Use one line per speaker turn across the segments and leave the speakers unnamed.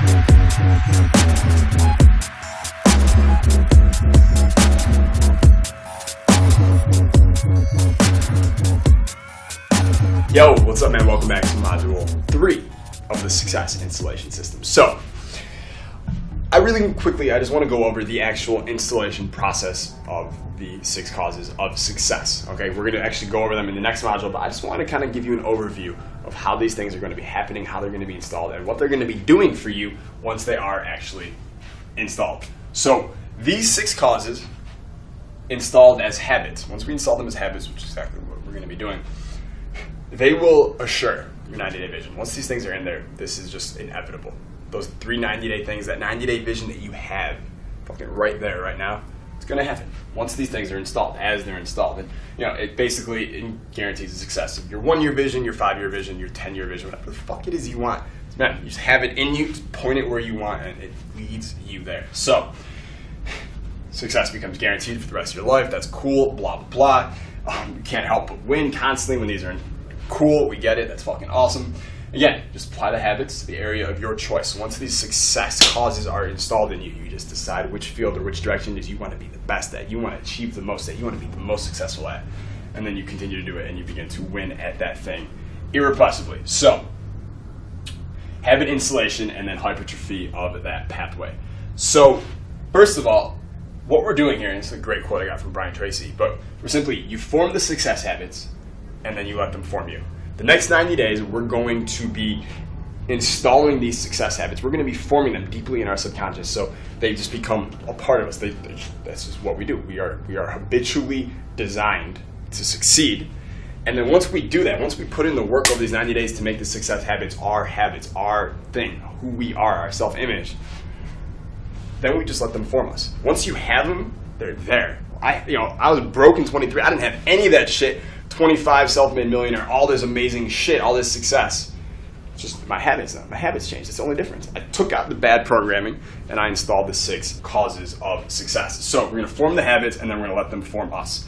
Yo, what's up, man? Welcome back to module 3 of the Success Installation System. So, I just want to go over the actual installation process of the 6 causes of success. Okay, we're going to actually go over them in the next module, but I just want to kind of give you an overview of how these things are going to be happening, how they're going to be installed, and what they're going to be doing for you once they are actually installed. So, these 6 causes installed as habits, once we install them as habits, which is exactly what we're going to be doing, they will assure your 90-day vision. Once these things are in there, this is just inevitable. Those 3 90-day things, that 90-day vision that you have fucking right there, right now, it's going to happen. Once these things are installed, as they're installed. And, it basically guarantees the success of your 1-year vision, your 5-year vision, your 10-year vision, whatever the fuck it is you want. Man, you just have it in you, just point it where you want, and it leads you there. So, success becomes guaranteed for the rest of your life. That's cool, blah, blah, blah. You can't help but win constantly when these are in. Cool, we get it, that's fucking awesome. Again, just apply the habits to the area of your choice. Once these success causes are installed in you, you just decide which field or which direction it is you want to be the best at, you want to achieve the most at, you want to be the most successful at. And then you continue to do it and you begin to win at that thing irrepressibly. So, habit installation and then hypertrophy of that pathway. So, first of all, what we're doing here, and it's a great quote I got from Brian Tracy, but we're simply, you form the success habits and then you let them form you. The next 90 days, we're going to be installing these success habits. We're going to be forming them deeply in our subconscious, so they just become a part of us. That's just what we do. We are habitually designed to succeed. And then once we do that, once we put in the work over these 90 days to make the success habits, our thing, who we are, our self-image, then we just let them form us. Once you have them, they're there. I was broke in 23. I didn't have any of that shit. 25, self-made millionaire, all this amazing shit, all this success. It's just my habits now. My habits changed. It's the only difference. I took out the bad programming and I installed the 6 causes of success. So we're going to form the habits and then we're going to let them form us.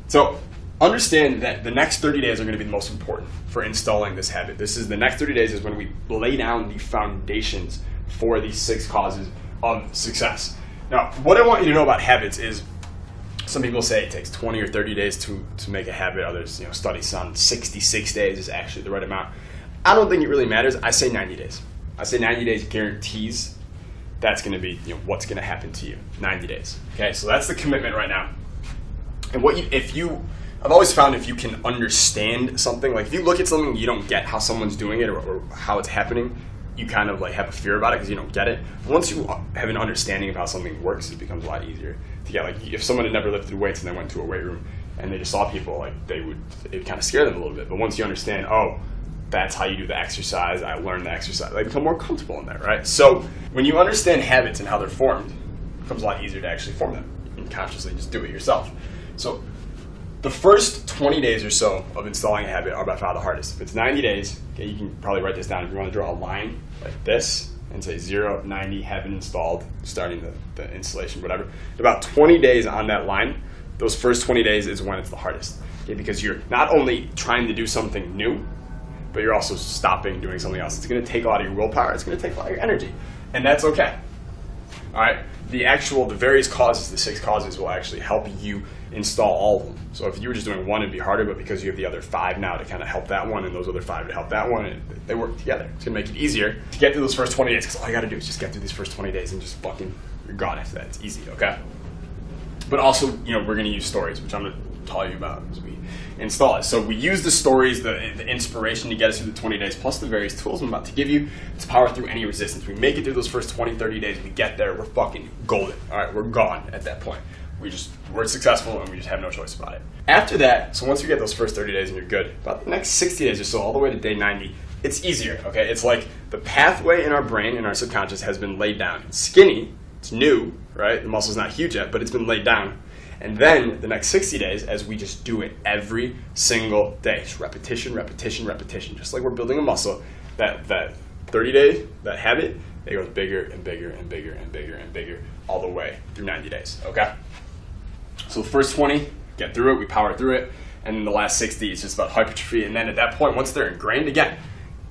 So understand that the next 30 days are going to be the most important for installing this habit. The next 30 days is when we lay down the foundations for these 6 causes of success. Now, what I want you to know about habits is, some people say it takes 20 or 30 days to make a habit. Others, studies on 66 days is actually the right amount. I don't think it really matters. I say 90 days. I say 90 days guarantees that's going to be what's going to happen to you. 90 days. Okay, so that's the commitment right now. And I've always found if you can understand something, like if you look at something and you don't get how someone's doing it or how it's happening, you kind of have a fear about it because you don't get it. But once you have an understanding of how something works, it becomes a lot easier to get. Like if someone had never lifted weights and they went to a weight room and they just saw people, it would kind of scare them a little bit. But once you understand, oh, that's how you do the exercise, I learned the exercise, they become more comfortable in that, right? So when you understand habits and how they're formed, it becomes a lot easier to actually form them. You can consciously just do it yourself. So the first 20 days or so of installing a habit are by far the hardest. If it's 90 days, okay, you can probably write this down. If you want to draw a line like this and say 0, 90, habit installed, starting the installation, whatever. About 20 days on that line, those first 20 days is when it's the hardest. Okay, because you're not only trying to do something new, but you're also stopping doing something else. It's going to take a lot of your willpower. It's going to take a lot of your energy. And that's okay. All right? The various causes, the 6 causes, will actually help you install all of them. So if you were just doing one, it'd be harder, but because you have the other 5 now to kind of help that one, and those other 5 to help that one, and they work together. It's going to make it easier to get through those first 20 days, because all you got to do is just get through these first 20 days and just fucking, you're gone after that. It's easy, okay? But also, we're going to use stories, which I'm going to tell you about as we install it. So we use the stories, the inspiration to get us through the 20 days, plus the various tools I'm about to give you to power through any resistance. We make it through those first 20, 30 days, we get there, we're fucking golden. All right, we're gone at that point. We're successful and we just have no choice about it. After that, so once you get those first 30 days and you're good, about the next 60 days or so, all the way to day 90, it's easier, okay? It's like the pathway in our brain, in our subconscious, has been laid down. It's skinny, it's new, right? The muscle's not huge yet, but it's been laid down. And then the next 60 days, as we just do it every single day, it's repetition, repetition, repetition. Just like we're building a muscle, that 30-day, that habit, it goes bigger and bigger and bigger and bigger and bigger all the way through 90 days, okay? So the first 20, get through it, we power through it, and then the last 60 is just about hypertrophy. And then at that point, once they're ingrained, again,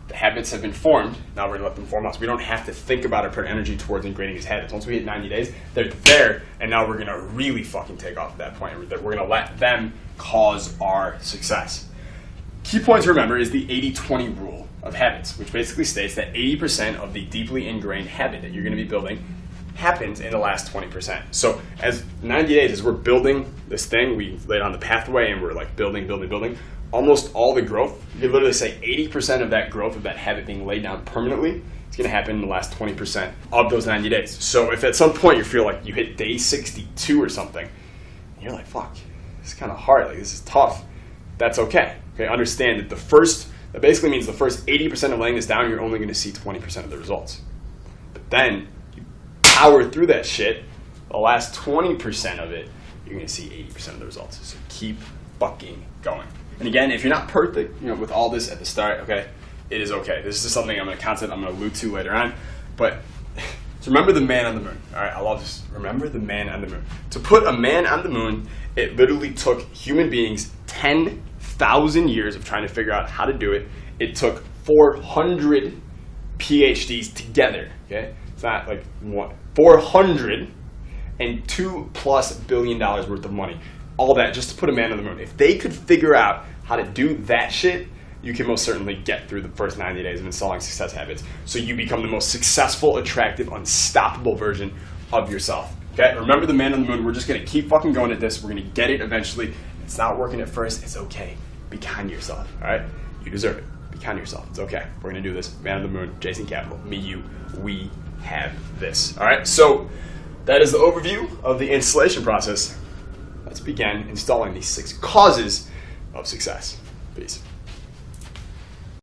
The habits have been formed. Now we're going to let them form us. We don't have to think about or put energy towards ingraining these habits. Once we hit 90 days, they're there, and now we're going to really fucking take off at that point. We're going to let them cause our success. Key points to remember is the 80-20 rule of habits, which basically states that 80% of the deeply ingrained habit that you're going to be building happens in the last 20%. So as 90 days, as we're building this thing, we laid on the pathway and we're like building. Almost all the growth, you could literally say 80% of that growth of that habit being laid down permanently is going to happen in the last 20% of those 90 days. So if at some point you feel like you hit day 62 or something, and you're like, fuck, this is kind of hard, like this is tough, that's okay. Okay, understand that that basically means the first 80% of laying this down, you're only going to see 20% of the results. But then you power through that shit, the last 20% of it, you're going to see 80% of the results. So keep fucking going. And again, if you're not perfect, with all this at the start, okay, it is okay. This is something I'm going to allude to later on. But so remember the man on the moon. All right, I love this. Remember the man on the moon. To put a man on the moon, it literally took human beings 10,000 years of trying to figure out how to do it. It took 400 PhDs together. Okay, it's not like one. 402+ billion worth of money. All that just to put a man on the moon. If they could figure out how to do that shit, you can most certainly get through the first 90 days of installing success habits. So you become the most successful, attractive, unstoppable version of yourself. Okay? Remember the man on the moon. We're just going to keep fucking going at this. We're going to get it eventually. It's not working at first. It's okay. Be kind to yourself. All right? You deserve it. Be kind to yourself. It's okay. We're going to do this. Man on the moon, Jason Capital, me, you, we have this. All right? So that is the overview of the installation process. Let's begin installing these 6 causes of success. Peace.